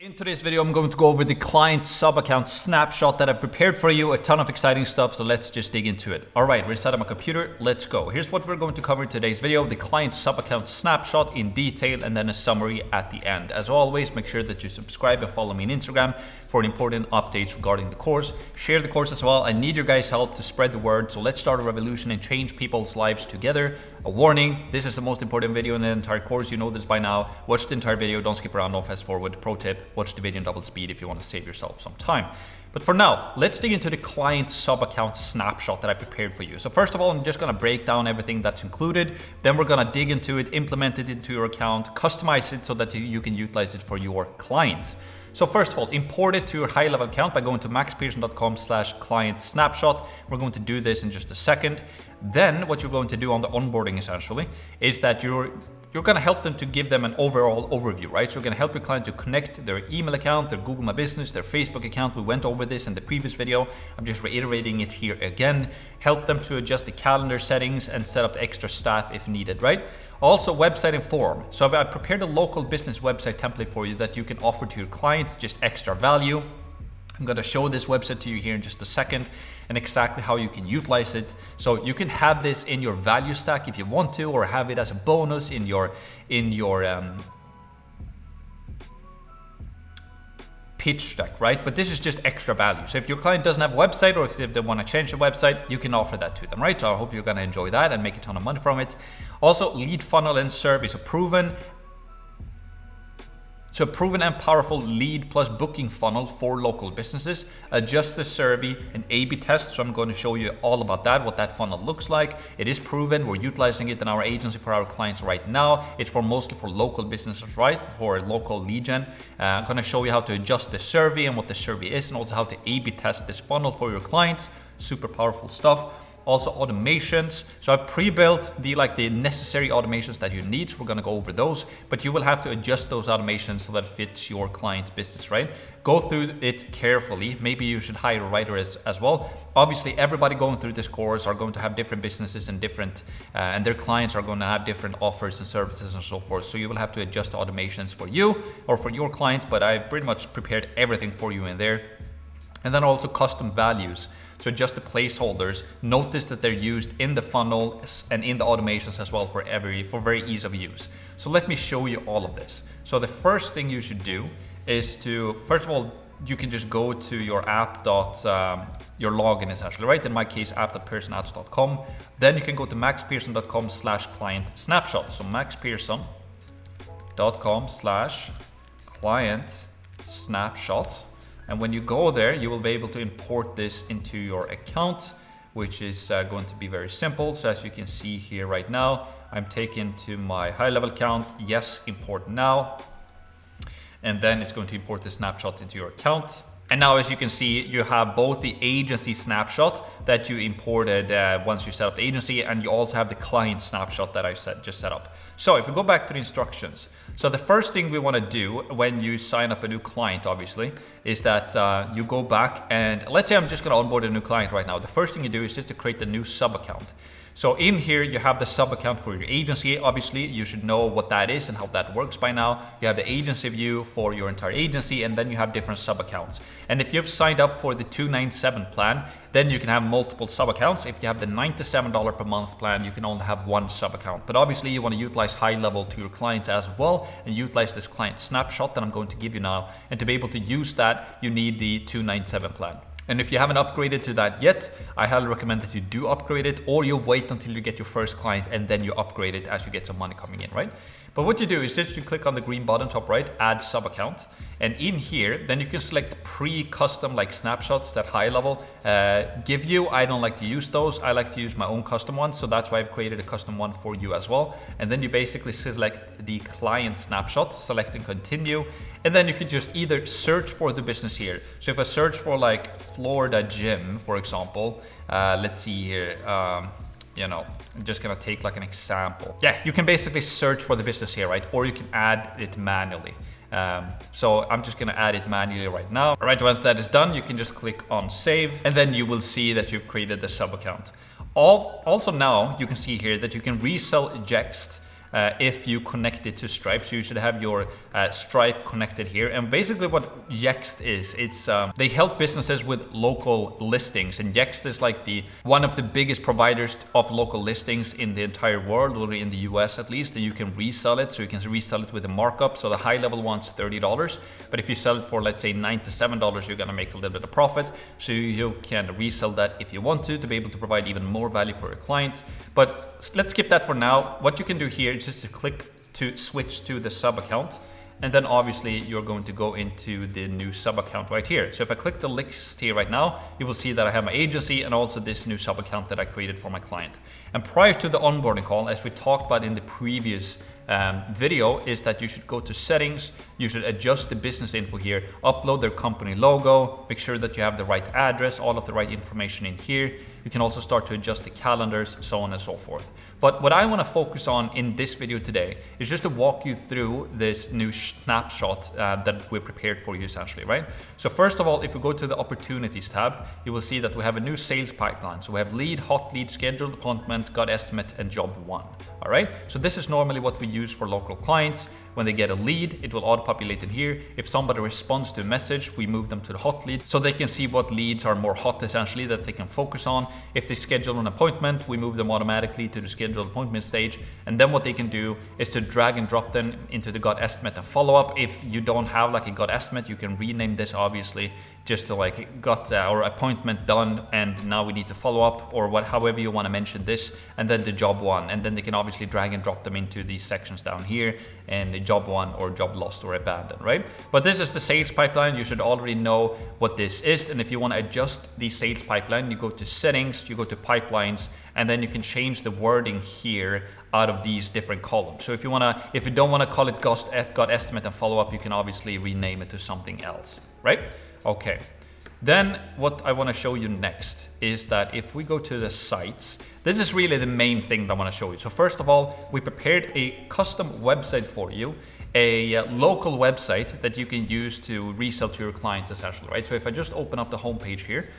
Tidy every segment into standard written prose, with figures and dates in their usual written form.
In today's video, I'm going to go over the client sub-account snapshot that I've prepared for you. A ton of exciting stuff, so let's just dig into it. All right, we're inside of my computer. Let's go. Here's what we're going to cover in today's video: the client sub-account snapshot in detail, and then a summary at the end. As always, make sure that you subscribe and follow me on Instagram for important updates regarding the course. Share the course as well. I need your guys' help to spread the word, so let's start a revolution and change people's lives together. A warning: this is the most important video in the entire course. You know this by now. Watch the entire video. Don't skip around. Don't fast forward. Pro tip: watch the video in double speed if you want to save yourself some time. But for now, let's dig into the client sub-account snapshot that I prepared for you. So first of all, I'm just going to break down everything that's included. Then we're going to dig into it, implement it into your account, customize it so that you can utilize it for your clients. So first of all, import it to your high-level account by going to maxpearson.com/client snapshot. We're going to do this in just a second. Then what you're going to do on the onboarding essentially is that you're going to help them to give them an overall overview, right? So you're going to help your client to connect their email account, their Google My Business, their Facebook account. We went over this in the previous video. I'm just reiterating it here again. Help them to adjust the calendar settings and set up the extra staff if needed, right? Also, website and form. So I've prepared a local business website template for you that you can offer to your clients, just extra value. I'm going to show this website to you here in just a second and exactly how you can utilize it. So you can have this in your value stack if you want to, or have it as a bonus in your pitch deck, right? But this is just extra value. So if your client doesn't have a website, or if they want to change the website, you can offer that to them, right? So I hope you're going to enjoy that and make a ton of money from it. Also, lead funnel and survey. So proven and powerful lead plus booking funnel for local businesses. Adjust the survey and A/B test. So I'm going to show you all about that, what that funnel looks like. It is proven. We're utilizing it in our agency for our clients right now. It's mostly for local businesses, right? For local lead gen. I'm going to show you how to adjust the survey and what the survey is, and also how to A/B test this funnel for your clients. Super powerful stuff. Also automations. So I pre-built the necessary automations that you need. So we're going to go over those, but you will have to adjust those automations so that it fits your client's business, right? Go through it carefully. Maybe you should hire a writer as well. Obviously, everybody going through this course are going to have different businesses and and their clients are going to have different offers and services and so forth. So you will have to adjust the automations for you or for your clients, but I pretty much prepared everything for you in there. And then also custom values. So just the placeholders. Notice that they're used in the funnel and in the automations as well for very ease of use. So let me show you all of this. So the first thing you should do is to, first of all, you can just go to your app your login essentially, right? In my case, app.pearsonads.com. Then you can go to maxpearson.com/client snapshot. So maxpearson.com/client snapshots. And when you go there, you will be able to import this into your account, which is going to be very simple. So as you can see here right now, I'm taken to my high-level account. Yes, import now. And then it's going to import the snapshot into your account. And now, as you can see, you have both the agency snapshot that you imported once you set up the agency, and you also have the client snapshot that I just set up. So if we go back to the instructions, so the first thing we want to do when you sign up a new client, obviously, is that you go back and let's say I'm just going to onboard a new client right now. The first thing you do is just to create a new sub account. So in here, you have the sub account for your agency. Obviously, you should know what that is and how that works by now. You have the agency view for your entire agency, and then you have different sub accounts. And if you've signed up for the $297 plan, then you can have multiple sub accounts. If you have the $97 per month plan, you can only have one sub account. But obviously, you want to utilize high level to your clients as well, and utilize this client snapshot that I'm going to give you now. And to be able to use that, you need the $297 plan. And if you haven't upgraded to that yet, I highly recommend that you do upgrade it, or you wait until you get your first client and then you upgrade it as you get some money coming in, right? But what you do is just you click on the green button top right, add sub account. And in here, then you can select pre-custom snapshots that high level give you. I don't like to use those. I like to use my own custom ones. So that's why I've created a custom one for you as well. And then you basically select the client snapshot, select and continue. And then you can just either search for the business here. So if I search for Florida Gym, for example, let's see here. I'm just gonna take an example. Yeah, you can basically search for the business here, right? Or you can add it manually. So I'm just gonna add it manually right now. All right, once that is done, you can just click on save, and then you will see that you've created the sub account. Also now you can see here that you can resell eject if you connect it to Stripe. So you should have your Stripe connected here. And basically what Yext is, it's they help businesses with local listings, and Yext is like one of the biggest providers of local listings in the entire world, or in the US at least. And you can resell it, so you can resell it with a markup. So the high level one's $30, but if you sell it for, let's say, $97, you're gonna make a little bit of profit. So you can resell that if you want to be able to provide even more value for your clients. But let's skip that for now. What you can do here is just to click to switch to the sub account, and then obviously you're going to go into the new sub account right here. So if I click the list here right now, you will see that I have my agency and also this new sub account that I created for my client. And prior to the onboarding call, as we talked about in the previous video, is that you should go to settings, you should adjust the business info here, upload their company logo, make sure that you have the right address, all of the right information in here. You can also start to adjust the calendars, so on and so forth. But what I want to focus on in this video today is just to walk you through this new snapshot that we prepared for you essentially, right? So first of all, if we go to the opportunities tab, you will see that we have a new sales pipeline. So we have lead, hot lead, scheduled appointment, gut estimate, and job one. All right, so this is normally what we use for local clients. When they get a lead, it will auto-populate in here. If somebody responds to a message, we move them to the hot lead so they can see what leads are more hot essentially that they can focus on. If they schedule an appointment, we move them automatically to the scheduled appointment stage. And then what they can do is to drag and drop them into the gut estimate and follow-up. If you don't have like a gut estimate, you can rename this obviously just to like gut or appointment done, and now we need to follow up, or however you want to mention this, and then the job one, and then they can obviously drag and drop them into these sections down here, and the job one or job lost or abandoned, right? But this is the sales pipeline. You should already know what this is, and if you want to adjust the sales pipeline, you go to settings, you go to pipelines, and then you can change the wording here out of these different columns. So if you don't want to call it gut estimate and follow up, you can obviously rename it to something else, right? Okay. Then what I want to show you next is that if we go to the sites, this is really the main thing that I want to show you. So first of all, we prepared a custom website for you, a local website that you can use to resell to your clients essentially, right? So if I just open up the homepage here,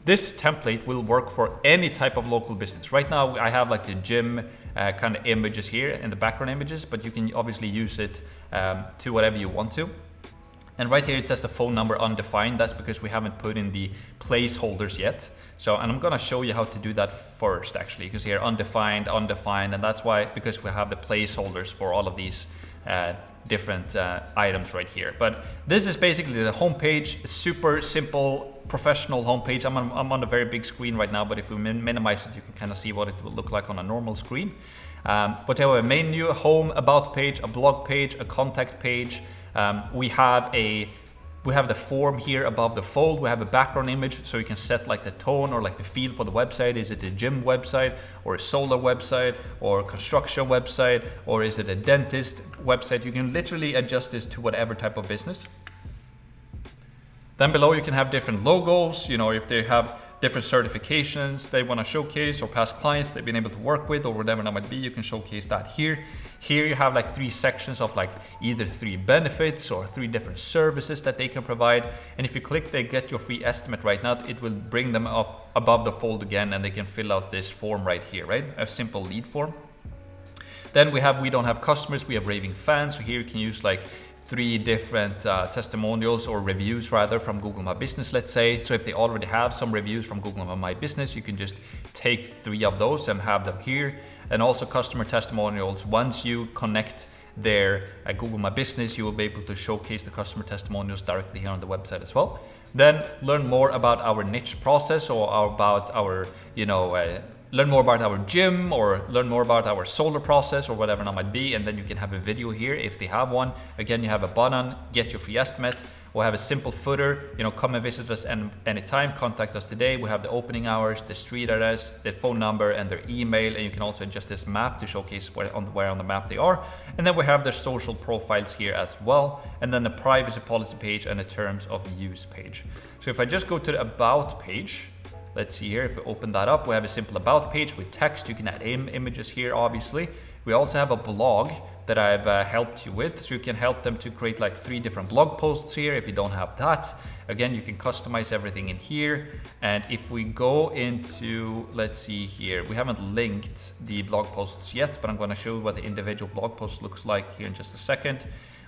this template will work for any type of local business. Right now I have like the gym kind of images here in the background images, but you can obviously use it to whatever you want to. And right here it says the phone number undefined. That's because we haven't put in the placeholders yet. So, and I'm gonna show you how to do that first actually, because here undefined, and that's why, because we have the placeholders for all of these different items right here. But this is basically the homepage. It's super simple, professional homepage. I'm on a very big screen right now, but if we minimize it, you can kind of see what it will look like on a normal screen. But we have a menu, a home, about page, a blog page, a contact page. We have the form here above the fold. We have a background image, so you can set like the tone or like the feel for the website. Is it a gym website, or a solar website, or a construction website, or is it a dentist website? You can literally adjust this to whatever type of business. Then below you can have different logos, you know, if they have different certifications they want to showcase, or past clients they've been able to work with, or whatever that might be, you can showcase that here. Here you have like 3 sections of like either 3 benefits or 3 different services that they can provide. And if you click the get your free estimate right now, it will bring them up above the fold again, and they can fill out this form right here, right? A simple lead form. Then we don't have customers, we have raving fans. So here you can use like 3 different testimonials or reviews rather from Google My Business, let's say. So if they already have some reviews from Google My Business, you can just take 3 of those and have them here. And also customer testimonials. Once you connect their Google My Business, you will be able to showcase the customer testimonials directly here on the website as well. Then learn more about our niche process, or about our, learn more about our gym, or learn more about our solar process, or whatever that might be. And then you can have a video here if they have one. Again, you have a button, get your free estimate. We'll have a simple footer, come and visit us anytime, contact us today. We have the opening hours, the street address, their phone number, and their email. And you can also adjust this map to showcase where on the map they are. And then we have their social profiles here as well. And then the privacy policy page and the terms of use page. So if I just go to the about page, let's see here, if we open that up, we have a simple about page with text. You can add images here, obviously. We also have a blog that I've helped you with, so you can help them to create like 3 different blog posts here if you don't have that. Again, you can customize everything in here. And if we go into, let's see here, we haven't linked the blog posts yet, but I'm going to show you what the individual blog post looks like here in just a second.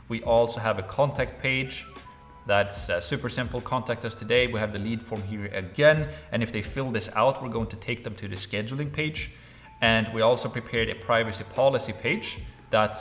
We also have a contact page. That's super simple. Contact us today. We have the lead form here again. And if they fill this out, we're going to take them to the scheduling page. And we also prepared a privacy policy page that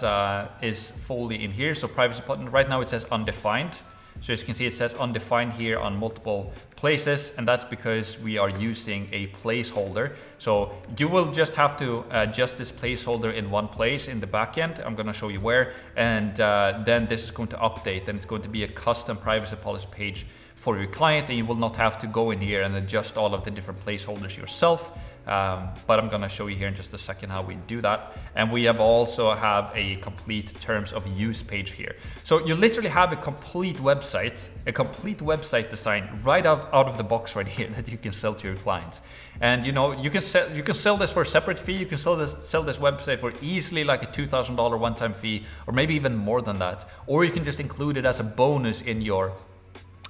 is fully in here. So privacy policy, right now it says undefined. So as you can see, it says undefined here on multiple places, and that's because we are using a placeholder. So you will just have to adjust this placeholder in one place in the backend. I'm going to show you where, and then this is going to update, and it's going to be a custom privacy policy page for your client, and you will not have to go in here and adjust all of the different placeholders yourself. But I'm going to show you here in just a second how we do that. And we have also have a complete terms of use page here. So you literally have a complete website design right out of the box right here that you can sell to your clients. And you know, you can sell this for a separate fee. You can sell this website for easily like a $2,000 one-time fee, or maybe even more than that. Or you can just include it as a bonus in your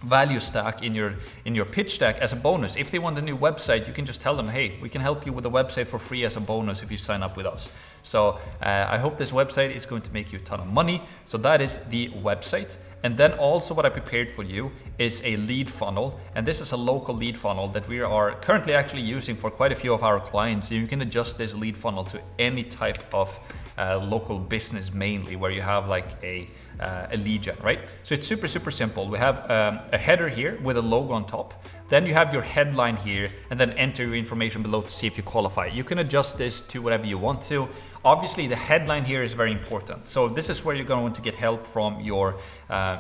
value stack, in your pitch stack as a bonus. If they want a new website, you can just tell them, hey, we can help you with a website for free as a bonus if you sign up with us. So I hope this website is going to make you a ton of money. So that is the website. And then also what I prepared for you is a lead funnel. And this is a local lead funnel that we are currently actually using for quite a few of our clients. So you can adjust this lead funnel to any type of local business, mainly where you have like a lead gen, right? So it's super simple. We have a header here with a logo on top. Then you have your headline here, and then enter your information below to see if you qualify. You can adjust this to whatever you want to. Obviously, the headline here is very important. So this is where you're going to get help from your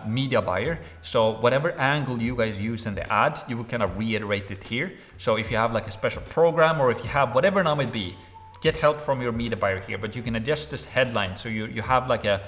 media buyer. So whatever angle you guys use in the ad, you will kind of reiterate it here. So if you have like a special program, or if you have whatever it might be, get help from your media buyer here, but you can adjust this headline. So you have like a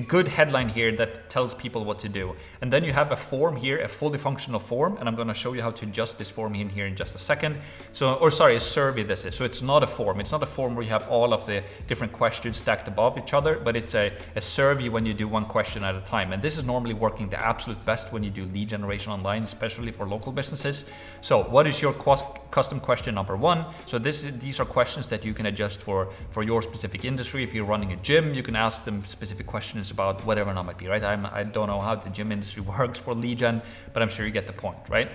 good headline here that tells people what to do. And then you have a form here, a fully functional form. And I'm going to show you how to adjust this form in here in just a second. So, or sorry, a survey this is. So it's not a form. It's not a form where you have all of the different questions stacked above each other, but it's a survey when you do one question at a time. And this is normally working the absolute best when you do lead generation online, especially for local businesses. So what is your custom question number 1? So these are questions that you can adjust for your specific industry. If you're running a gym, you can ask them specific questions about whatever it might be, right? I don't know how the gym industry works for lead gen, but I'm sure you get the point, right?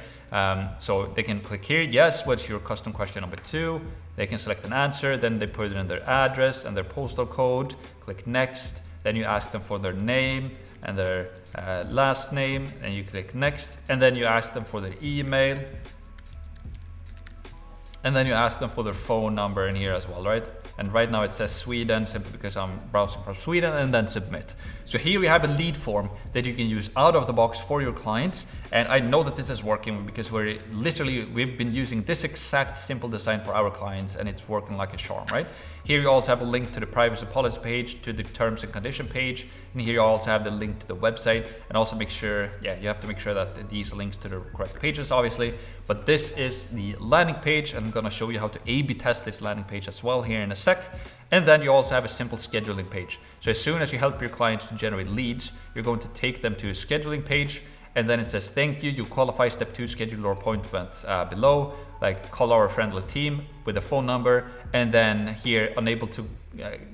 So they can click here, yes, what's your custom question number 2? They can select an answer, then they put it in their address and their postal code, click next, then you ask them for their name and their last name, and you click next, and then you ask them for their email, and then you ask them for their phone number in here as well, right? And right now it says Sweden, simply because I'm browsing from Sweden, and then submit. So here we have a lead form that you can use out of the box for your clients. And I know that this is working because we've been using this exact simple design for our clients, and it's working like a charm, right? Here you also have a link to the privacy policy page, to the terms and condition page. And here you also have the link to the website, and also make sure, you have to make sure that these links to the correct pages, obviously. But this is the landing page, and I'm gonna show you how to A/B test this landing page as well here in a sec. And then you also have a simple scheduling page. So as soon as you help your clients to generate leads, you're going to take them to a scheduling page, and then it says, thank you, you qualify step 2, schedule your appointment below, like call our friendly team with a phone number, and then here, unable to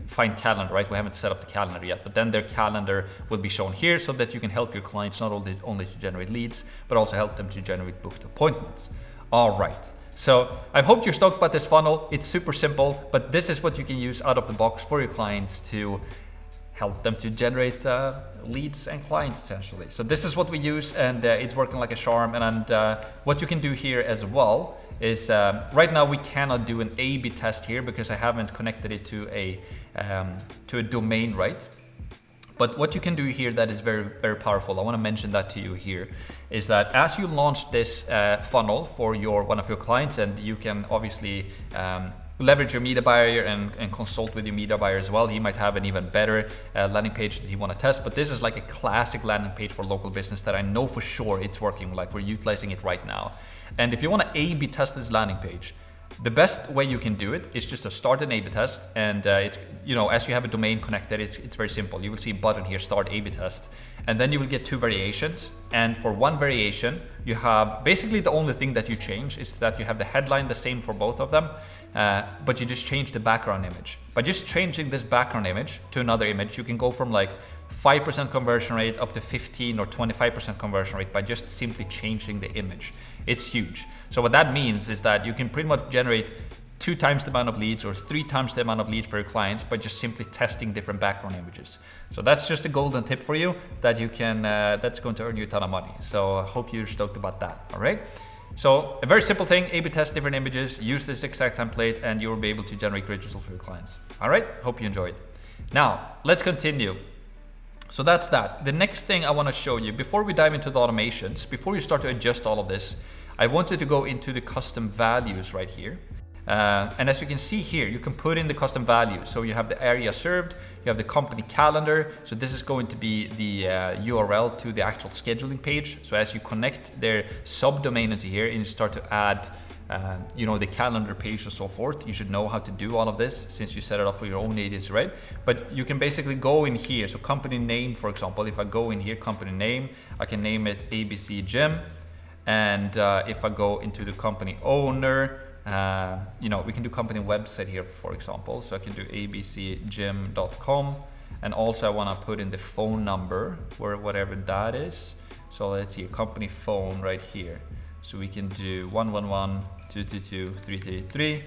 find calendar, right? We haven't set up the calendar yet, but then their calendar will be shown here so that you can help your clients not only to generate leads, but also help them to generate booked appointments. All right. So I hope you're stoked about this funnel. It's super simple, but this is what you can use out of the box for your clients to help them to generate leads and clients, essentially. So this is what we use, and it's working like a charm. And what you can do here as well is right now we cannot do an A/B test here because I haven't connected it to a domain, right? But what you can do here that is very, very powerful, I want to mention that to you here, is that as you launch this funnel for one of your clients, and you can obviously leverage your media buyer and consult with your media buyer as well. He might have an even better landing page that you want to test, but this is like a classic landing page for local business that I know for sure it's working, like we're utilizing it right now. And if you want to A/B test this landing page, the best way you can do it is just to start an A/B test, and it's, you know, as you have a domain connected, it's very simple. You will see a button here, start A/B test, and then you will get two variations. And for one variation, you have basically the only thing that you change is that you have the headline the same for both of them, but you just change the background image. By just changing this background image to another image, you can go from like 5% conversion rate up to 15 or 25% conversion rate by just simply changing the image. It's huge. So what that means is that you can pretty much generate 2 times the amount of leads or 3 times the amount of leads for your clients by just simply testing different background images. So that's just a golden tip for you that you can, that's going to earn you a ton of money. So I hope you're stoked about that, all right? So a very simple thing, A/B test different images, use this exact template, and you'll be able to generate great results for your clients. All right, hope you enjoyed. Now, let's continue. So that's that. The next thing I want to show you, before we dive into the automations, before you start to adjust all of this, I wanted to go into the custom values right here. And as you can see here, you can put in the custom values. So you have the area served, you have the company calendar. So this is going to be the URL to the actual scheduling page. So as you connect their subdomain into here and you start to add you know, the calendar page and so forth, you should know how to do all of this since you set it up for your own agency, right? But you can basically go in here. So company name, for example, if I go in here, company name, I can name it ABC Gym. And if I go into the company owner, you know, we can do company website here, for example. So I can do abcgym.com. And also I want to put in the phone number or whatever that is. So let's see, a company phone right here. So we can do 111-222-333.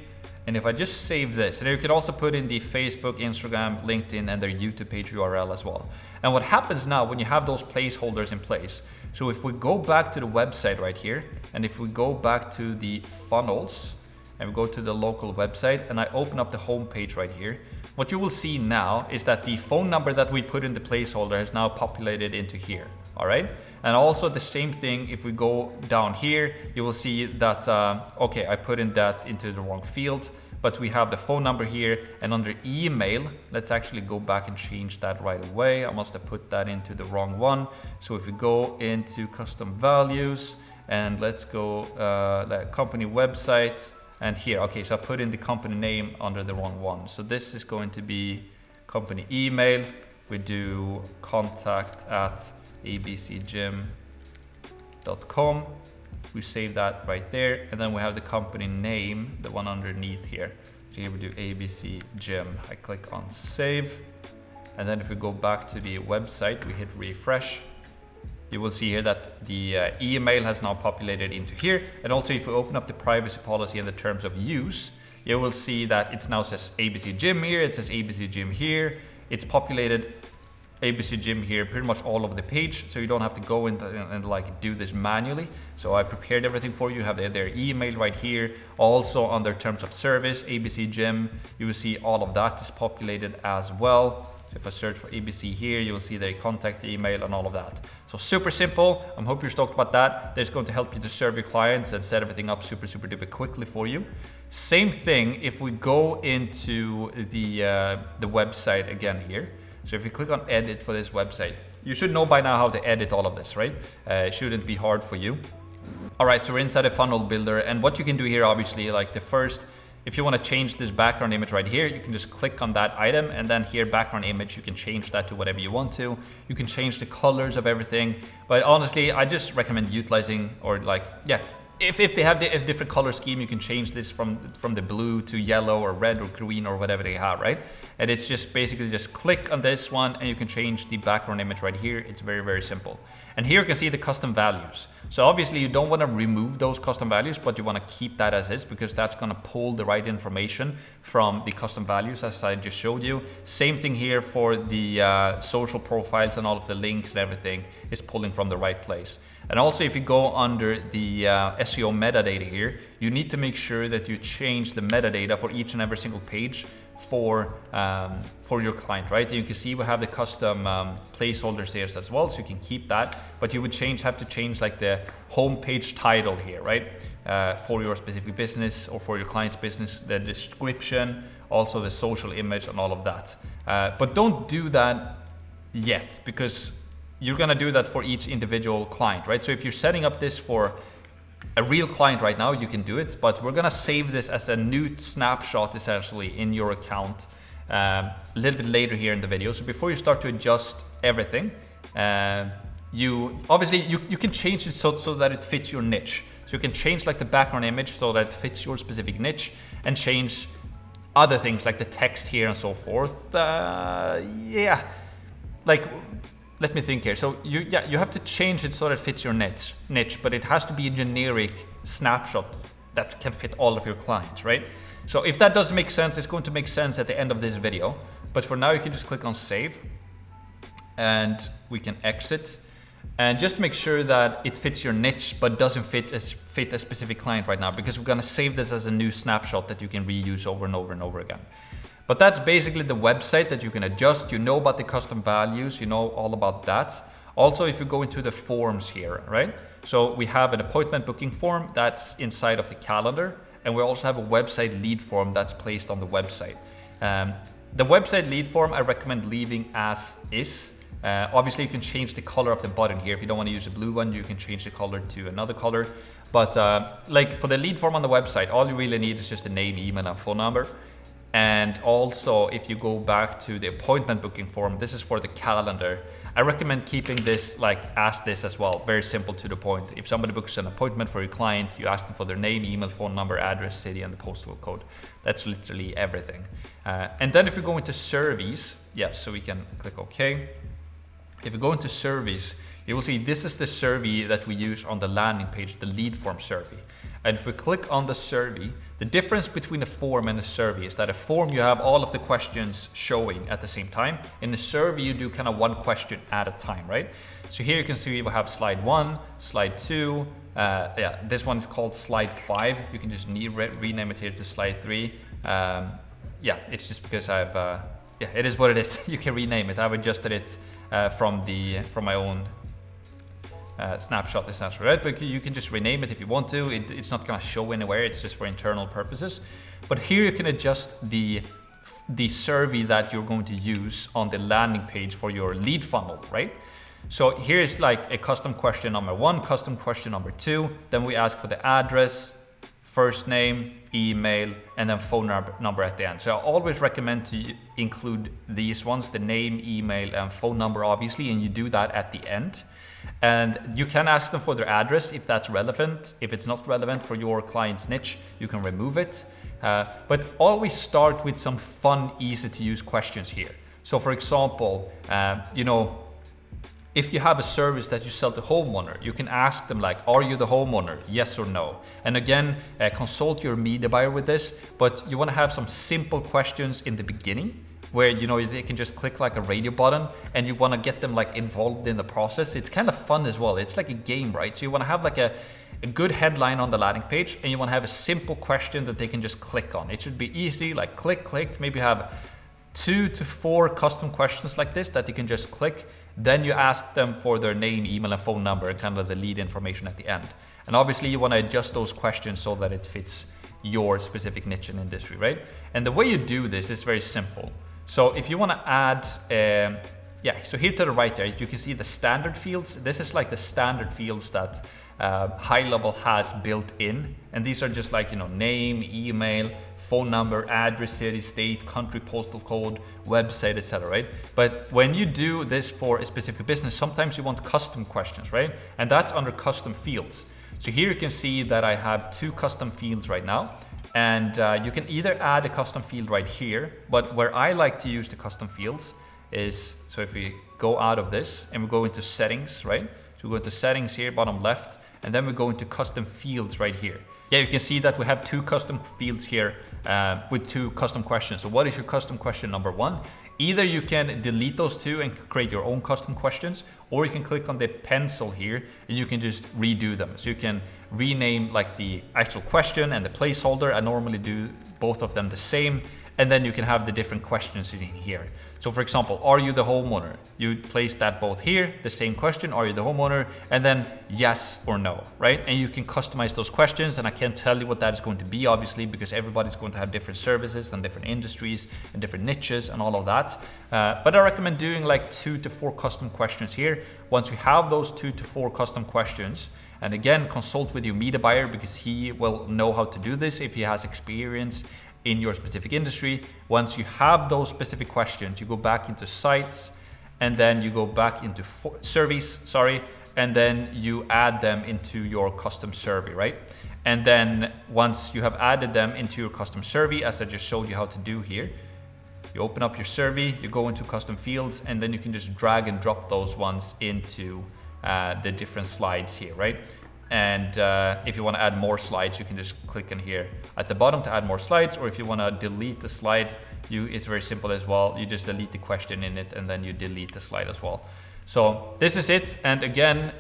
And if I just save this, and you can also put in the Facebook, Instagram, LinkedIn, and their YouTube page URL as well. And what happens now when you have those placeholders in place, so if we go back to the website right here, and if we go back to the funnels, and we go to the local website, and I open up the home page right here, what you will see now is that the phone number that we put in the placeholder has now populated into here. All right, and also the same thing, if we go down here, you will see that, okay, I put in that into the wrong field, but we have the phone number here, and under email, let's actually go back and change that right away. I must have put that into the wrong one. So if we go into custom values, and let's go the company website, and here, okay, so I put in the company name under the wrong one. So this is going to be company email. We do contact@abcgym.com. We save that right there, and then we have the company name, the one underneath here. So here we do ABC Gym. I click on save, and then if we go back to the website, we hit refresh. You will see here that the email has now populated into here, and also if we open up the privacy policy and the terms of use, you will see that it now says ABC Gym here, it says ABC Gym here, it's populated ABC Gym here pretty much all over the page, so you don't have to go in and like do this manually. So I prepared everything for you. You have their email right here, also on their terms of service, ABC Gym, you will see all of that is populated as well. So if I search for ABC here, you will see their contact email and all of that. So super simple. I hope you're stoked about that. That's going to help you to serve your clients and set everything up super duper quickly for you. Same thing if we go into the website again here. So if you click on edit for this website, you should know by now how to edit all of this, right? It shouldn't be hard for you. All right, so we're inside a funnel builder, and what you can do here, obviously, like the first, if you want to change this background image right here, you can just click on that item, and then here, background image, you can change that to whatever you want to. You can change the colors of everything, but honestly, I just recommend utilizing, or like, yeah, if they have a different color scheme, you can change this from the blue to yellow or red or green or whatever they have, right? And it's just basically just click on this one and you can change the background image right here. It's very simple. And here you can see the custom values. So obviously you don't want to remove those custom values, but you want to keep that as is, because that's going to pull the right information from the custom values as I just showed you. Same thing here for the social profiles, and all of the links and everything is pulling from the right place. And also if you go under the SEO metadata here, you need to make sure that you change the metadata for each and every single page for your client, right? And you can see we have the custom placeholders here as well, so you can keep that, but you would have to change like the homepage title here, right? For your specific business or for your client's business, the description, also the social image and all of that. But don't do that yet, because you're gonna do that for each individual client, right? So if you're setting up this for a real client right now, you can do it, but we're gonna save this as a new snapshot essentially in your account a little bit later here in the video. So before you start to adjust everything, you can change it so that it fits your niche. So you can change like the background image so that it fits your specific niche, and change other things like the text here and so forth. Yeah, like, let me think here. So you have to change it so that it fits your niche, but it has to be a generic snapshot that can fit all of your clients, right? So if that doesn't make sense, it's going to make sense at the end of this video. But for now, you can just click on save, and we can exit. And just make sure that it fits your niche, but doesn't fit a specific client right now, because we're gonna save this as a new snapshot that you can reuse over and over and over again. But that's basically the website that you can adjust. You know about the custom values, you know all about that. Also, if you go into the forms here, right? So we have an appointment booking form that's inside of the calendar, and we also have a website lead form that's placed on the website. The website lead form I recommend leaving as is. Obviously, you can change the color of the button here. If you don't want to use a blue one, you can change the color to another color. But like for the lead form on the website, all you really need is just a name, email, and phone number. And also, if you go back to the appointment booking form, this is for the calendar. I recommend keeping this like as this as well, very simple to the point. If somebody books an appointment for your client, you ask them for their name, email, phone number, address, city, and the postal code. That's literally everything. And then if you go into surveys, yes, so we can click OK. If you go into surveys, you will see this is the survey that we use on the landing page, the lead form survey. And if we click on the survey, the difference between a form and a survey is that a form, you have all of the questions showing at the same time. In the survey, you do kind of one question at a time, right? So here you can see we have slide 1, slide 2. Yeah, this one is called slide 5. You can just rename it here to slide 3. Yeah, it's just because I've, yeah, it is what it is. You can rename it. I've adjusted it from my own snapshot essentially, right? But you can just rename it if you want to. It's not going to show anywhere. It's just for internal purposes. But here you can adjust the survey that you're going to use on the landing page for your lead funnel, right? So here's like a custom question number 1, custom question number 2. Then we ask for the address, first name, email, and then phone number at the end. So I always recommend to include these ones, the name, email, and phone number, obviously, and you do that at the end. And you can ask them for their address if that's relevant. If it's not relevant for your client's niche, you can remove it. But always start with some fun, easy to use questions here. So for example, you know, if you have a service that you sell to homeowner, you can ask them like, are you the homeowner? Yes or no? And again, consult your media buyer with this, but you want to have some simple questions in the beginning where, you know, they can just click like a radio button, and you want to get them like involved in the process. It's kind of fun as well. It's like a game, right? So you want to have like a good headline on the landing page, and you want to have a simple question that they can just click on. It should be easy, like click, maybe have 2 to 4 custom questions like this that you can just click. Then you ask them for their name, email, and phone number, and kind of the lead information at the end. And obviously you want to adjust those questions so that it fits your specific niche and industry, right? And the way you do this is very simple. So if you want to add, yeah, so here to the right there, you can see the standard fields. This is like the standard fields that High Level has built in. And these are just like, you know, name, email, phone number, address, city, state, country, postal code, website, etc., right? But when you do this for a specific business, sometimes you want custom questions, right? And that's under custom fields. So here you can see that I have 2 custom fields right now. And you can either add a custom field right here, but where I like to use the custom fields is, so if we go out of this and we go into settings, right? So we go into settings here, bottom left, and then we go into custom fields right here. yeah, you can see that we have 2 custom fields here with 2 custom questions. So what is your custom question number 1? Either you can delete those 2 and create your own custom questions, or you can click on the pencil here and you can just redo them. So you can rename like the actual question and the placeholder. I normally do both of them the same. And then you can have the different questions in here. So for example, are you the homeowner? You place that both here, the same question, are you the homeowner? And then yes or no, right? And you can customize those questions, and I can't tell you what that is going to be, obviously, because everybody's going to have different services and different industries and different niches and all of that. But I recommend doing like 2 to 4 custom questions here. Once you have those 2 to 4 custom questions, and again, consult with your media buyer because he will know how to do this if he has experience in your specific industry. Once you have those specific questions, you go back into sites, and then you go back into surveys, and then you add them into your custom survey, right? And then once you have added them into your custom survey, as I just showed you how to do here, you open up your survey, you go into custom fields, and then you can just drag and drop those ones into the different slides here, right? And if you want to add more slides, you can just click in here at the bottom to add more slides, or if you want to delete the slide, it's very simple as well. You just delete the question in it and then you delete the slide as well. So this is it. And again,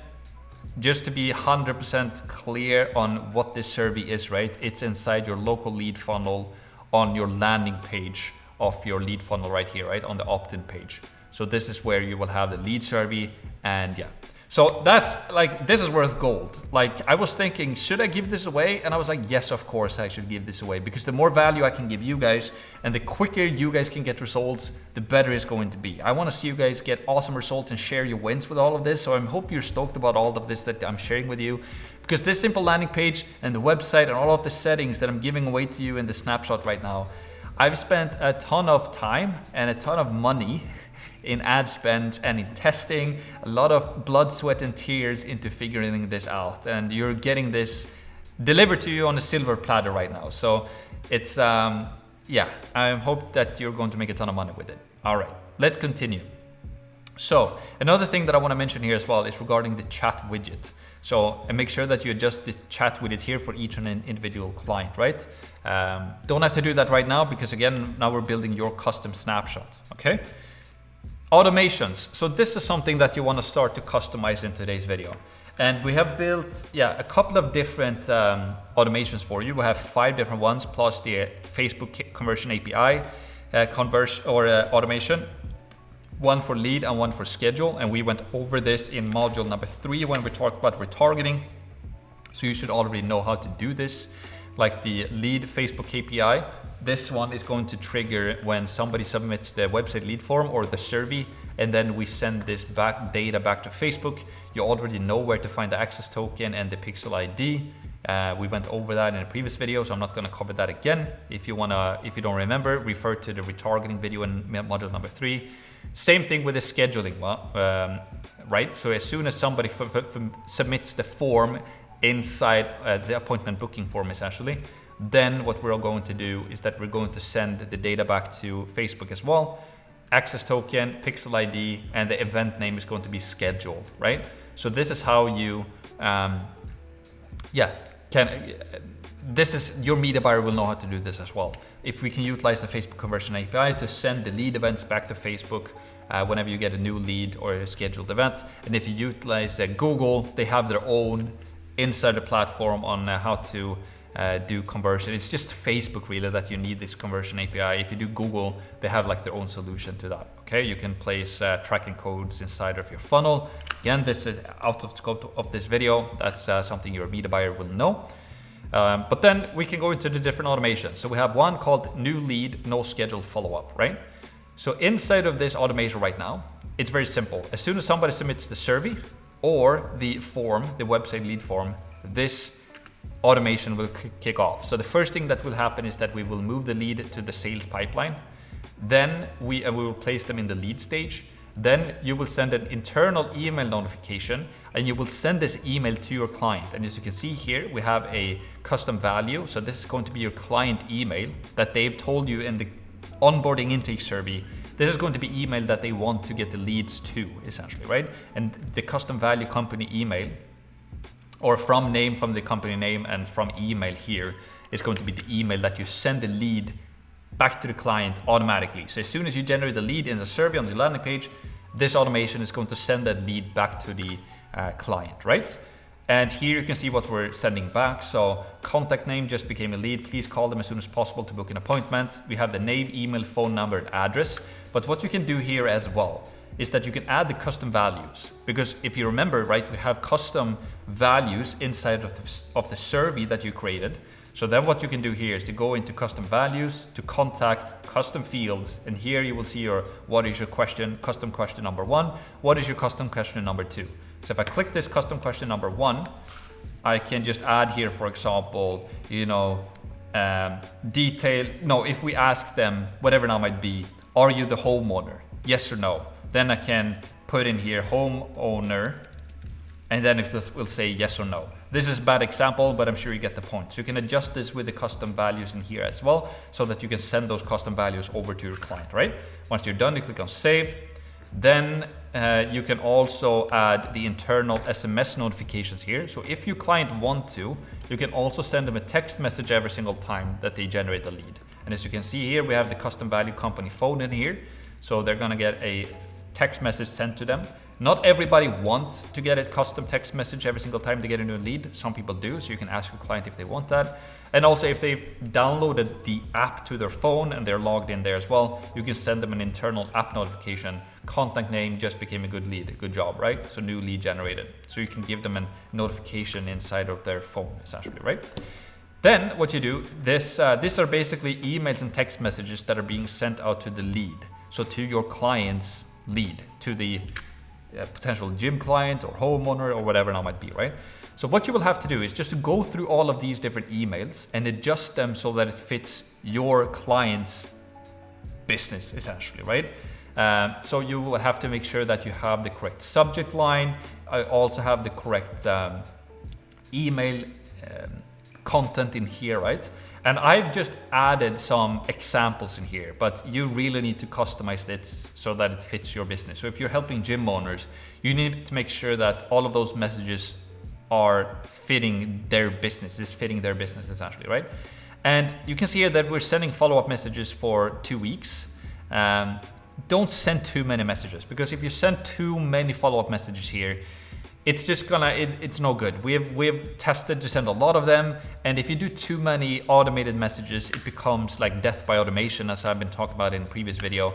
just to be 100% clear on what this survey is, right? It's inside your local lead funnel on your landing page of your lead funnel right here, right? On the opt-in page. So this is where you will have the lead survey, and yeah. So that's like, this is worth gold. Like I was thinking, should I give this away? And I was like, yes, of course I should give this away, because the more value I can give you guys and the quicker you guys can get results, the better it's going to be. I want to see you guys get awesome results and share your wins with all of this. So I hope you're stoked about all of this that I'm sharing with you, because this simple landing page and the website and all of the settings that I'm giving away to you in the snapshot right now, I've spent a ton of time and a ton of money in ad spend and in testing, a lot of blood, sweat and tears into figuring this out. And you're getting this delivered to you on a silver platter right now. So it's, yeah, I hope that you're going to make a ton of money with it. All right, let's continue. So another thing that I want to mention here as well is regarding the chat widget. So and make sure that you adjust the chat widget here for each and an individual client, right? Don't have to do that right now because again, now we're building your custom snapshot, okay? Automations. So this is something that you want to start to customize in today's video. And we have built, a couple of different automations for you. We have 5 different ones plus the Facebook conversion API automation. 1 for lead and 1 for schedule. And we went over this in module number 3 when we talked about retargeting. So you should already know how to do this. Like the lead Facebook KPI, this one is going to trigger when somebody submits the website lead form or the survey, and then we send this data back to Facebook. You already know where to find the access token and the pixel ID. We went over that in a previous video, so I'm not going to cover that again. If you don't remember, refer to the retargeting video in module number 3. Same thing with the scheduling, right? So as soon as somebody submits the form inside the appointment booking form, essentially, then what we're going to do is that we're going to send the data back to Facebook as well. Access token, pixel ID, and the event name is going to be scheduled, right? So this is how you, this is, your media buyer will know how to do this as well. If we can utilize the Facebook conversion API to send the lead events back to Facebook whenever you get a new lead or a scheduled event. And if you utilize Google, they have their own inside the platform on how to do conversion. It's just Facebook really that you need this conversion API. If you do Google, they have like their own solution to that. Okay, you can place tracking codes inside of your funnel. Again, this is out of scope of this video. That's something your media buyer will know. But then we can go into the different automations. So we have one called new lead, no scheduled follow-up, right? So inside of this automation right now, it's very simple. As soon as somebody submits the survey or the form, the website lead form, this automation will kick off. So the first thing that will happen is that we will move the lead to the sales pipeline. Then we will place them in the lead stage. Then you will send an internal email notification and you will send this email to your client. And as you can see here, we have a custom value. So this is going to be your client email that they've told you in the onboarding intake survey. This is going to be email that they want to get the leads to, essentially, right? And the custom value company email or from name, from the company name, and from email here is going to be the email that you send the lead back to the client automatically. So as soon as you generate the lead in the survey on the landing page, this automation is going to send that lead back to the client, right? And here you can see what we're sending back. So contact name just became a lead. Please call them as soon as possible to book an appointment. We have the name, email, phone number, and address. But what you can do here as well is that you can add the custom values. Because if you remember, right, we have custom values inside of the survey that you created. So then what you can do here is to go into custom values, to contact, custom fields, and here you will see your, what is your question, custom question number 1, what is your custom question number 2. So if I click this custom question number 1, I can just add here, for example, you know, if we ask them, whatever now might be, are you the homeowner? Yes or no? Then I can put in here homeowner, and then it will say yes or no. This is a bad example, but I'm sure you get the point. So you can adjust this with the custom values in here as well, so that you can send those custom values over to your client, right? Once you're done, you click on save. Then you can also add the internal SMS notifications here. So if your client want to, you can also send them a text message every single time that they generate a lead. And as you can see here, we have the custom value company phone in here. So they're gonna get a text message sent to them. Not everybody wants to get a custom text message every single time they get a new lead. Some people do, so you can ask your client if they want that. And also if they downloaded the app to their phone and they're logged in there as well, you can send them an internal app notification. Contact name just became a good lead, good job, right? So new lead generated. So you can give them a notification inside of their phone, essentially, right? Then what you do, these are basically emails and text messages that are being sent out to the lead. So to your client's lead, to the potential gym client or homeowner or whatever it might be, right? So what you will have to do is just to go through all of these different emails and adjust them so that it fits your client's business, essentially, right? So you will have to make sure that you have the correct subject line. I also have the correct email content in here, right? And I've just added some examples in here, but you really need to customize this so that it fits your business. So if you're helping gym owners, you need to make sure that all of those messages are fitting their business, essentially, right? And you can see here that we're sending follow-up messages for 2 weeks. Don't send too many messages, because if you send too many follow-up messages here, it's just gonna, it's no good. We've tested to send a lot of them, and if you do too many automated messages, it becomes like death by automation, as I've been talking about in a previous video.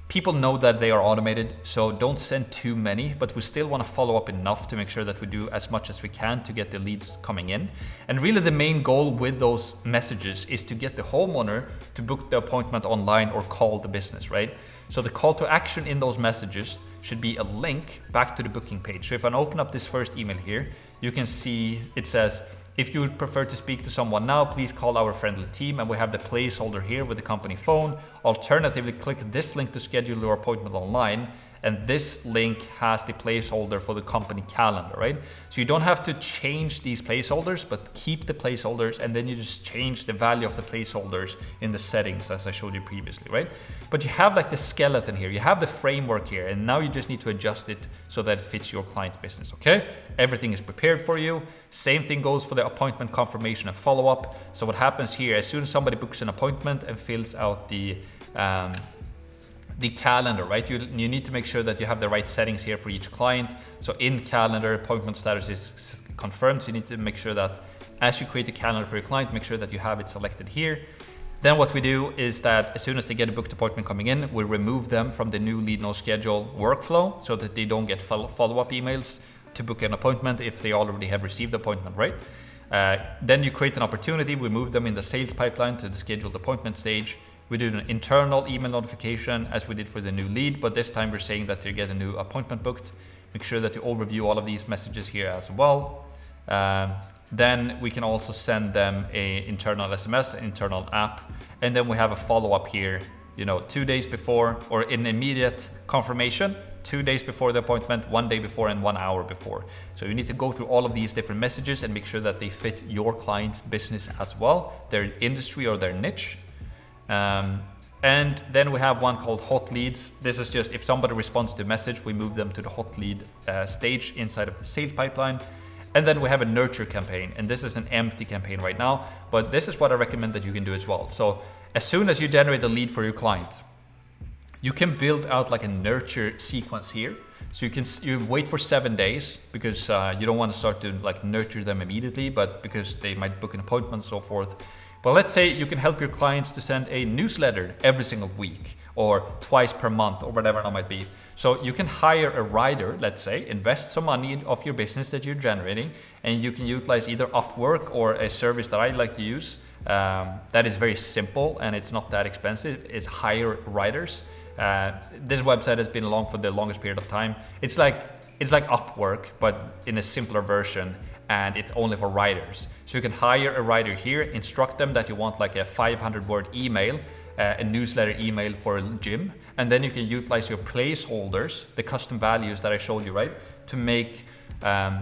People know that they are automated, so don't send too many, but we still want to follow up enough to make sure that we do as much as we can to get the leads coming in. And really the main goal with those messages is to get the homeowner to book the appointment online or call the business, right? So the call to action in those messages should be a link back to the booking page. So if I open up this first email here, you can see it says, if you would prefer to speak to someone now, please call our friendly team. And we have the placeholder here with the company phone. Alternatively, click this link to schedule your appointment online. And this link has the placeholder for the company calendar, right? So you don't have to change these placeholders, but keep the placeholders, and then you just change the value of the placeholders in the settings as I showed you previously, right? But you have like the skeleton here, you have the framework here, and now you just need to adjust it so that it fits your client's business, okay? Everything is prepared for you. Same thing goes for the appointment confirmation and follow-up. So what happens here, as soon as somebody books an appointment and fills out the calendar, right? You need to make sure that you have the right settings here for each client. So in calendar, appointment status is confirmed. So you need to make sure that as you create a calendar for your client, make sure that you have it selected here. Then what we do is that as soon as they get a booked appointment coming in, we remove them from the new lead no schedule workflow so that they don't get follow-up emails to book an appointment if they already have received the appointment, right? Then you create an opportunity, we move them in the sales pipeline to the scheduled appointment stage. We do an internal email notification as we did for the new lead, but this time we're saying that they get a new appointment booked. Make sure that you overview all of these messages here as well. Then we can also send them a internal SMS, internal app, and then we have a follow-up here, 2 days before, or in immediate confirmation, 2 days before the appointment, 1 day before, and 1 hour before. So you need to go through all of these different messages and make sure that they fit your client's business as well, their industry or their niche. And then we have one called hot leads. This is just if somebody responds to a message, we move them to the hot lead stage inside of the sales pipeline. And then we have a nurture campaign, and this is an empty campaign right now, but this is what I recommend that you can do as well. So as soon as you generate a lead for your client, you can build out like a nurture sequence here. So you wait for 7 days because you don't want to start to like nurture them immediately, but because they might book an appointment and so forth. But let's say you can help your clients to send a newsletter every single week or twice per month or whatever it might be. So you can hire a writer, let's say, invest some money of your business that you're generating, and you can utilize either Upwork or a service that I like to use that is very simple and it's not that expensive, is hire writers. This website has been along for the longest period of time. It's like Upwork, but in a simpler version, and it's only for writers. So you can hire a writer here, instruct them that you want like a 500-word email, a newsletter email for a gym, and then you can utilize your placeholders, the custom values that I showed you, right, to make those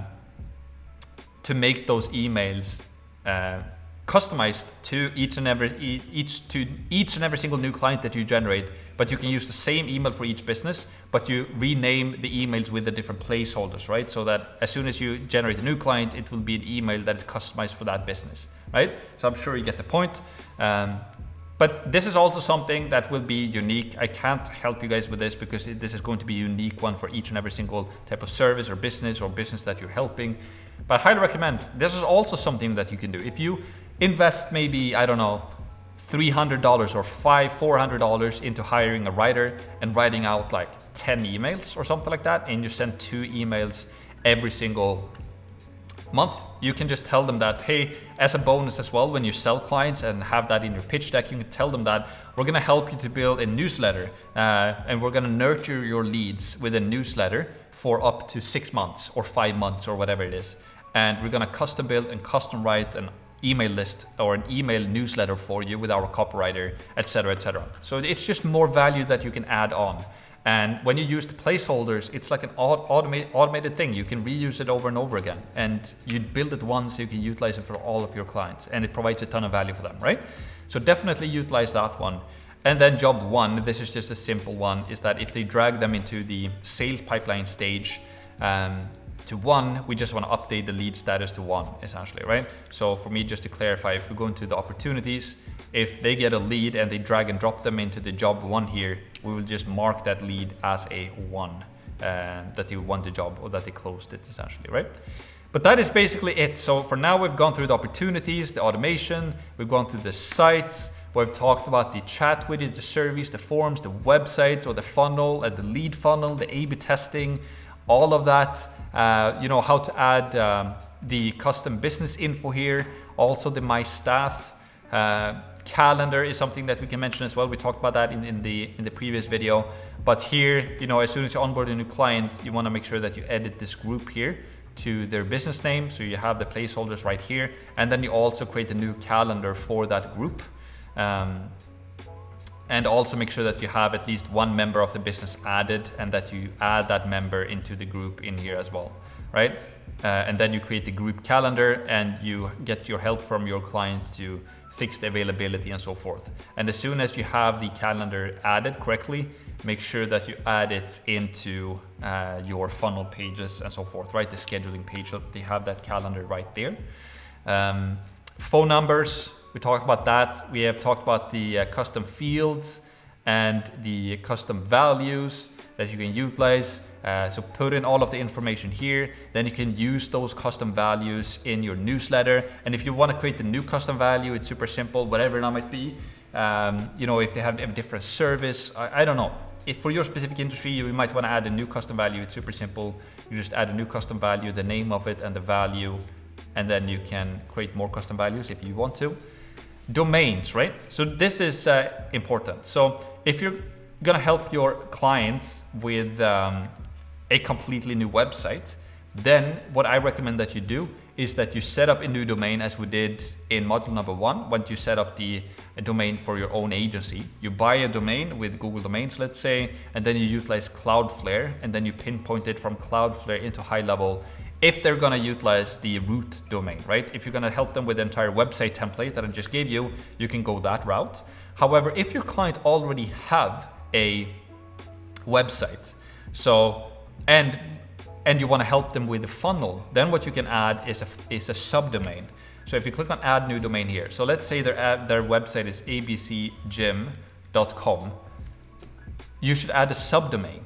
emails customized to each and every single new client that you generate. But you can use the same email for each business, but you rename the emails with the different placeholders, right? So that as soon as you generate a new client, it will be an email that is customized for that business, right? So I'm sure you get the point. But this is also something that will be unique. I can't help you guys with this because this is going to be a unique one for each and every single type of service or business that you're helping. But I highly recommend, this is also something that you can do. If you invest maybe, I don't know, $300 or $400 into hiring a writer and writing out like 10 emails or something like that, and you send 2 emails every single month, you can just tell them that, hey, as a bonus as well, when you sell clients and have that in your pitch deck, you can tell them that we're going to help you to build a newsletter and we're going to nurture your leads with a newsletter for up to 6 months or 5 months or whatever it is. And we're going to custom build and custom write an email list or an email newsletter for you with our copywriter, etc., etc. So it's just more value that you can add on. And when you use the placeholders, it's like an automated thing. You can reuse it over and over again, and you build it once, you can utilize it for all of your clients, and it provides a ton of value for them, right? So definitely utilize that one. And then job 1, this is just a simple one, is that if they drag them into the sales pipeline stage, to 1, we just want to update the lead status to 1, essentially, right? So for me, just to clarify, if we go into the opportunities, if they get a lead and they drag and drop them into the job 1 here, we will just mark that lead as a 1, that they won the job or that they closed it, essentially, right? But that is basically it. So for now, we've gone through the opportunities, the automation, we've gone through the sites, we've talked about the chat widget, the surveys, the forms, the websites or the funnel, the lead funnel, the A/B testing, all of that. How to add the custom business info here, also the My Staff. Calendar is something that we can mention as well. We talked about that in the previous video. But here, as soon as you onboard a new client, you want to make sure that you edit this group here to their business name. So you have the placeholders right here. And then you also create a new calendar for that group. And also make sure that you have at least 1 member of the business added and that you add that member into the group in here as well, right? And then you create the group calendar and you get your help from your clients to fix the availability and so forth. And as soon as you have the calendar added correctly, make sure that you add it into your funnel pages and so forth, right? The scheduling page, so they have that calendar right there. Phone numbers, we talked about that. We have talked about the custom fields and the custom values that you can utilize. So put in all of the information here, then you can use those custom values in your newsletter. And if you want to create a new custom value, it's super simple, whatever it might be. If they have a different service, I don't know. If for your specific industry, you might want to add a new custom value, it's super simple. You just add a new custom value, the name of it and the value, and then you can create more custom values if you want to. Domains, right? So this is important. So if you're going to help your clients with a completely new website, then what I recommend that you do is that you set up a new domain as we did in module number 1. Once you set up a domain for your own agency, you buy a domain with Google Domains, let's say, and then you utilize Cloudflare, and then you pinpoint it from Cloudflare into high level if they're going to utilize the root domain, right? If you're going to help them with the entire website template that I just gave you, you can go that route. However, if your client already have a website, and and you want to help them with the funnel, then what you can add is a subdomain. So if you click on add new domain here, so let's say their website is abcgym.com, you should add a subdomain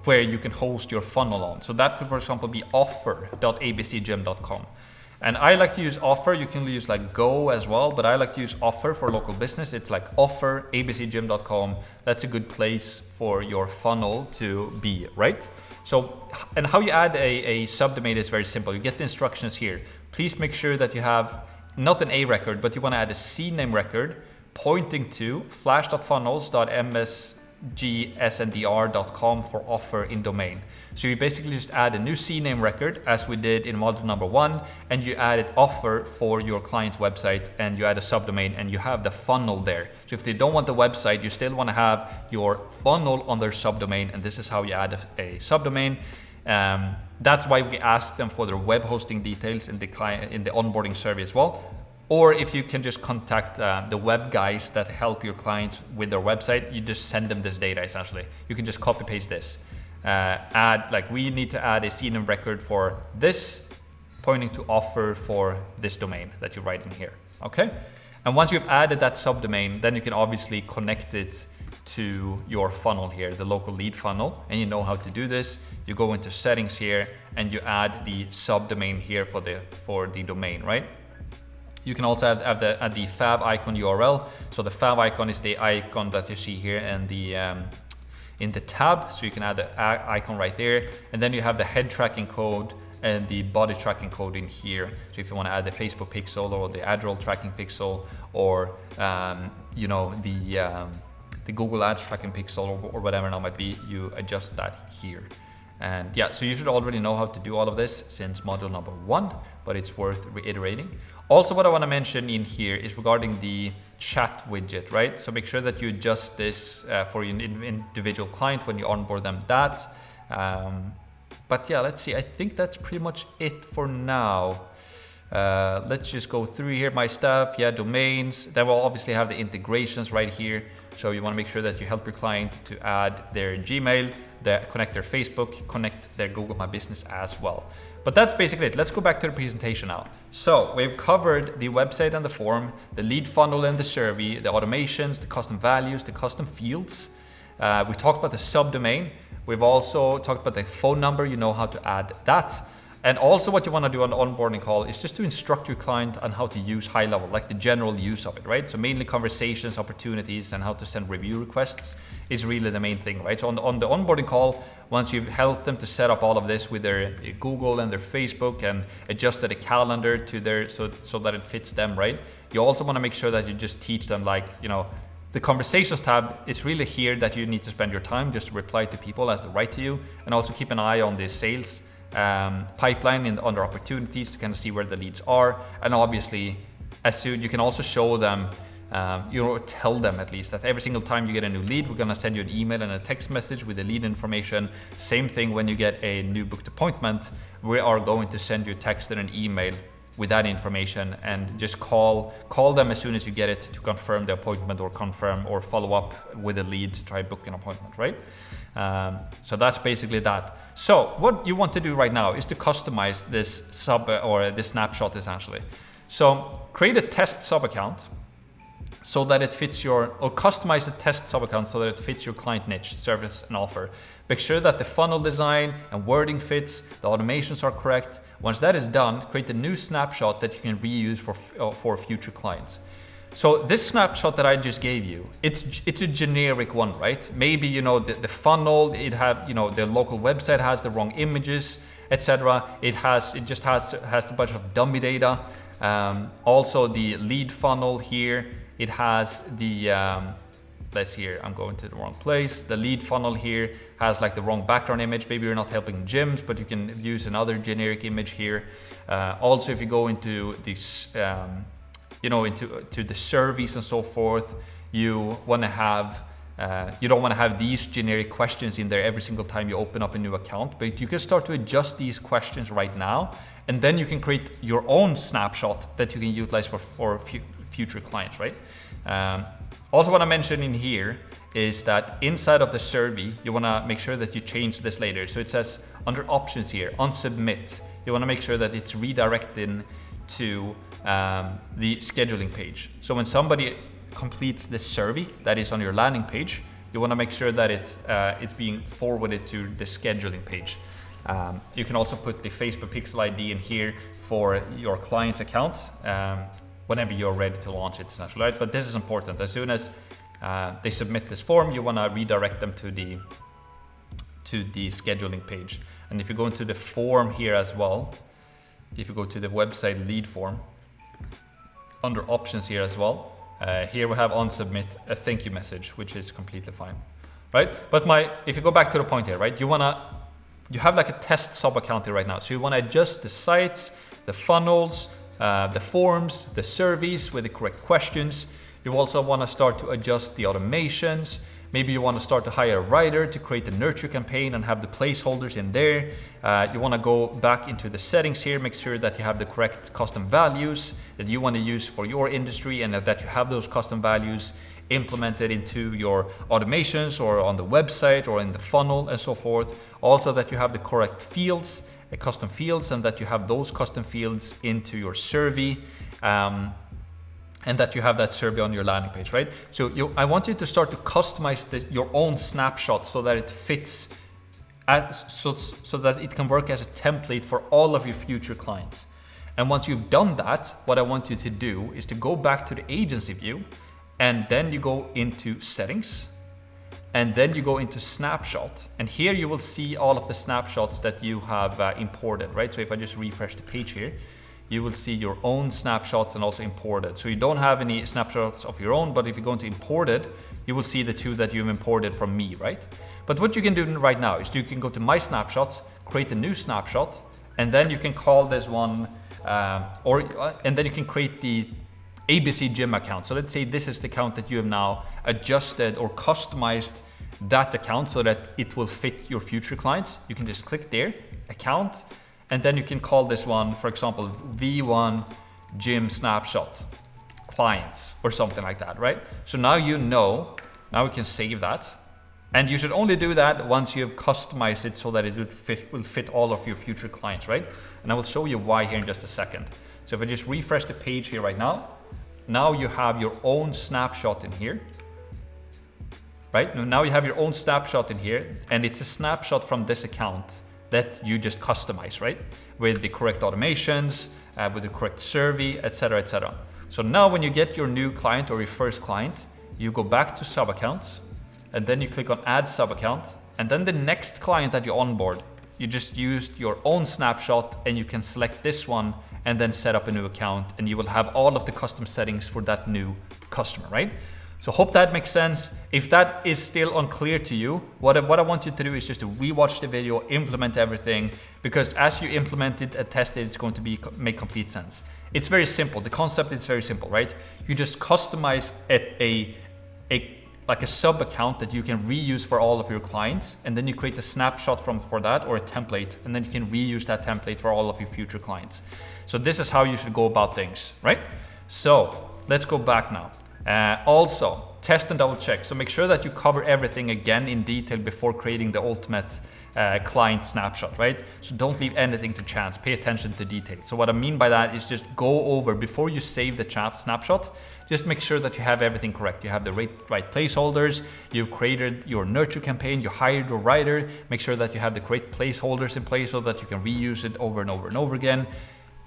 where you can host your funnel on. So that could, for example, be offer.abcgym.com. And I like to use offer. You can use like go as well, but I like to use offer for local business. It's like offer.abcgym.com. That's a good place for your funnel to be, right? So, and how you add a subdomain is very simple. You get the instructions here. Please make sure that you have not an A record, but you want to add a CNAME record pointing to flash.funnels.msgsndr.com for offer in domain. So you basically just add a new CNAME record as we did in module number 1, and you add it offer for your client's website, and you add a subdomain, and you have the funnel there. So if they don't want the website, you still want to have your funnel on their subdomain, and this is how you add a subdomain. That's why we ask them for their web hosting details in the onboarding survey as well. Or if you can just contact the web guys that help your clients with their website, you just send them this data essentially. You can just copy paste this. We need to add a CNAME record for this, pointing to offer for this domain that you write in here, okay? And once you've added that subdomain, then you can obviously connect it to your funnel here, the local lead funnel, and you know how to do this. You go into settings here and you add the subdomain here for the domain, right? You can also add the fav icon URL. So the fav icon is the icon that you see here in the tab. So you can add the icon right there. And then you have the head tracking code and the body tracking code in here. So if you want to add the Facebook pixel or the ad roll tracking pixel, or the Google Ads tracking pixel or whatever it might be, you adjust that here. And yeah, so you should already know how to do all of this since module number 1, but it's worth reiterating. Also, what I want to mention in here is regarding the chat widget, right? So make sure that you adjust this for your individual client when you onboard them that. But yeah, let's see. I think that's pretty much it for now. Let's just go through here, my stuff, yeah, domains. Then we'll obviously have the integrations right here. So you want to make sure that you help your client to add their Gmail, connect their Facebook, connect their Google My Business as well. But that's basically it. Let's go back to the presentation now. So we've covered the website and the form, the lead funnel and the survey, the automations, the custom values, the custom fields. We talked about the subdomain. We've also talked about the phone number. You know how to add that. And also what you want to do on the onboarding call is just to instruct your client on how to use high level, like the general use of it, right? So mainly conversations, opportunities, and how to send review requests is really the main thing, right? So on the onboarding call, once you've helped them to set up all of this with their Google and their Facebook and adjusted a calendar to their, so that it fits them, right? You also want to make sure that you just teach them, like, the conversations tab, it's really here that you need to spend your time just to reply to people as they write to you, and also keep an eye on the sales pipeline under opportunities to kind of see where the leads are. And obviously, as soon you can also show them, tell them at least that every single time you get a new lead, we're going to send you an email and a text message with the lead information. Same thing when you get a new booked appointment, we are going to send you a text and an email with that information, and just call them as soon as you get it to confirm the appointment or confirm or follow up with a lead to try book an appointment, right? So that's basically that. So what you want to do right now is to customize this this snapshot essentially. So create a test sub account so that it fits customize the test sub account so that it fits your client niche, service, and offer. Make sure that the funnel design and wording fits, the automations are correct. Once that is done, create a new snapshot that you can reuse for future clients. So this snapshot that I just gave you, it's a generic one, right? Maybe the funnel, the local website has the wrong images, etc. It just has a bunch of dummy data. Also the lead funnel here, it has the let's see here, I'm going to the wrong place. The lead funnel here has like the wrong background image. Maybe you're not helping gyms, but you can use another generic image here. Also, if you go into this, into the surveys and so forth, you want to have, you don't want to have these generic questions in there every single time you open up a new account, but you can start to adjust these questions right now, and then you can create your own snapshot that you can utilize for future clients, right? Also, what I mentioned in here is that inside of the survey, you want to make sure that you change this later. So it says under options here, on submit, you want to make sure that it's redirecting to the scheduling page. So when somebody completes this survey that is on your landing page, you want to make sure that it's being forwarded to the scheduling page. You can also put the Facebook Pixel ID in here for your client account whenever you're ready to launch it, essentially, right? But this is important. As soon as they submit this form, you want to redirect them to the scheduling page. And if you go into the form here as well, if you go to the website lead form, under options here as well, here we have on submit a thank you message, which is completely fine, right? But if you go back to the point here, right, you have like a test sub account here right now. So you want to adjust the sites, the funnels, the forms, the surveys with the correct questions. You also want to start to adjust the automations. Maybe you want to start to hire a writer to create a nurture campaign and have the placeholders in there. You want to go back into the settings here, make sure that you have the correct custom values that you want to use for your industry, and that you have those custom values implemented into your automations or on the website or in the funnel and so forth. Also that you have the correct fields, custom fields, and that you have those custom fields into your survey. And that you have that survey on your landing page, right? So I want you to start to customize your own snapshot so that it fits, so that it can work as a template for all of your future clients. And once you've done that, what I want you to do is to go back to the agency view, and then you go into settings, and then you go into snapshot. And here you will see all of the snapshots that you have imported, right? So if I just refresh the page here, you will see your own snapshots and also imported. So you don't have any snapshots of your own, but if you go into imported, you will see the two that you've imported from me, right? But what you can do right now is you can go to my snapshots, create a new snapshot, and then you can call this one, and then you can create the ABC Gym account. So let's say this is the account that you have now adjusted or customized that account so that it will fit your future clients. You can just click there, account, and then you can call this one, for example, V1 Gym Snapshot Clients or something like that, right? So now you know, now we can save that. And you should only do that once you have customized it so that it will fit all of your future clients, right? And I will show you why here in just a second. So if I just refresh the page here right now, now you have your own snapshot in here, right? Now you have your own snapshot in here, and it's a snapshot from this account that you just customize, right? With the correct automations, with the correct survey, etc., etc. So now when you get your new client or your first client, you go back to sub accounts, and then you click on add sub account, and then the next client that you onboard, you just used your own snapshot, and you can select this one and then set up a new account, and you will have all of the custom settings for that new customer, right? So hope that makes sense. If that is still unclear to you, what I want you to do is just to rewatch the video, implement everything, because as you implement it and test it, it's going to make complete sense. It's very simple. The concept is very simple, right? You just customize like a sub account that you can reuse for all of your clients, and then you create a snapshot for that, or a template, and then you can reuse that template for all of your future clients. So this is how you should go about things, right? So let's go back now. Also, test and double check. So make sure that you cover everything again in detail before creating the ultimate client snapshot, right? So don't leave anything to chance. Pay attention to detail. So what I mean by that is just go over, before you save the snapshot, just make sure that you have everything correct. You have the right placeholders, you've created your nurture campaign, you hired your writer, make sure that you have the correct placeholders in place so that you can reuse it over and over and over again.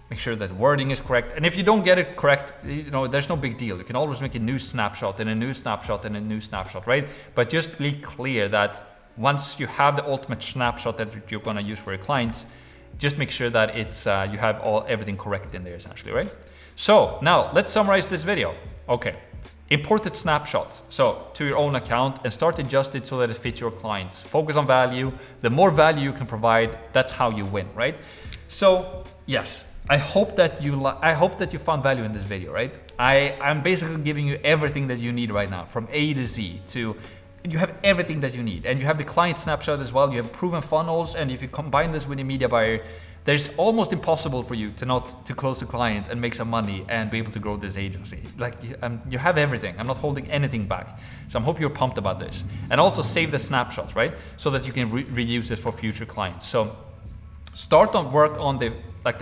Make sure that wording is correct. And if you don't get it correct, there's no big deal. You can always make a new snapshot and a new snapshot and a new snapshot, right? But just be clear that once you have the ultimate snapshot that you're going to use for your clients, just make sure that it's you have everything correct in there, essentially, right? So now let's summarize this video. Okay, imported snapshots. So to your own account, and start adjust it so that it fits your clients. Focus on value. The more value you can provide, that's how you win, right? So yes. I hope that you found value in this video, right? I'm basically giving you everything that you need right now, from A to Z. You have everything that you need, and you have the client snapshot as well. You have proven funnels, and if you combine this with the media buyer, there's almost impossible for you to close a client and make some money and be able to grow this agency. Like you have everything. I'm not holding anything back. So I hope you're pumped about this. And also save the snapshots, right? So that you can reuse it for future clients. So start on work on the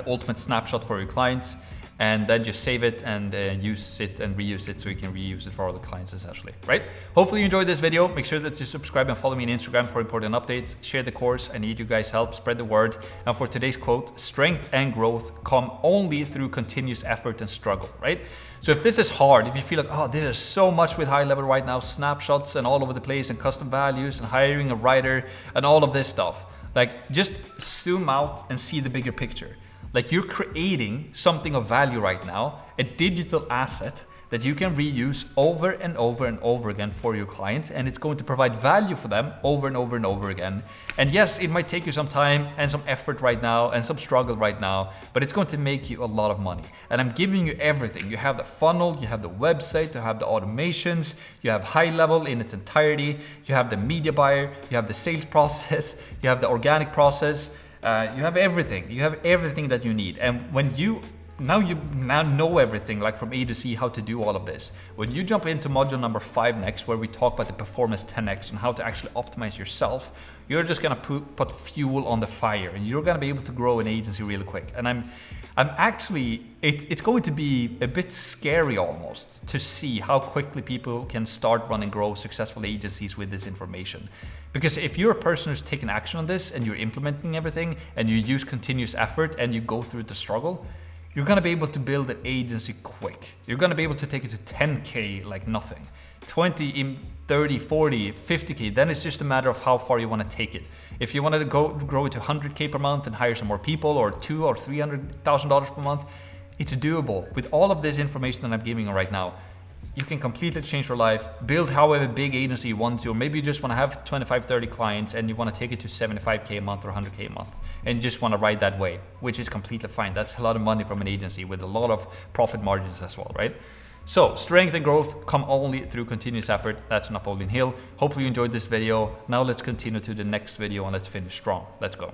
ultimate snapshot for your clients, and then just save it and use it and reuse it so you can reuse it for other clients essentially, right? Hopefully you enjoyed this video. Make sure that you subscribe and follow me on Instagram for important updates. Share the course. I need you guys' help. Spread the word. And for today's quote, strength and growth come only through continuous effort and struggle, right? So if this is hard, if you feel like, oh, there's so much with high level right now, snapshots and all over the place and custom values and hiring a writer and all of this stuff, like just zoom out and see the bigger picture. Like you're creating something of value right now, a digital asset that you can reuse over and over and over again for your clients, and it's going to provide value for them over and over and over again. And yes, it might take you some time and some effort right now and some struggle right now, but it's going to make you a lot of money. And I'm giving you everything. You have the funnel, you have the website, you have the automations, you have high level in its entirety, you have the media buyer, you have the sales process, you have the organic process. You have everything. You have everything that you need. And when you now know everything, like from A to Z, how to do all of this. When you jump into module number 5 next, where we talk about the performance 10x and how to actually optimize yourself, you're just gonna put fuel on the fire, and you're gonna be able to grow an agency really quick. And I'm actually, it's going to be a bit scary almost to see how quickly people can start run and grow successful agencies with this information. Because if you're a person who's taking action on this and you're implementing everything and you use continuous effort and you go through the struggle, you're gonna be able to build an agency quick. You're gonna be able to take it to 10K like nothing. 20, 30, 40, 50K, then it's just a matter of how far you wanna take it. If you wanted to grow it to 100K per month and hire some more people, or $200,000 or $300,000 per month, it's doable. With all of this information that I'm giving you right now, you can completely change your life, build however big agency you want to, or maybe you just want to have 25, 30 clients and you want to take it to 75K a month or 100K a month, and you just want to ride that way, which is completely fine. That's a lot of money from an agency with a lot of profit margins as well, right? So strength and growth come only through continuous effort. That's Napoleon Hill. Hopefully you enjoyed this video. Now let's continue to the next video and let's finish strong. Let's go.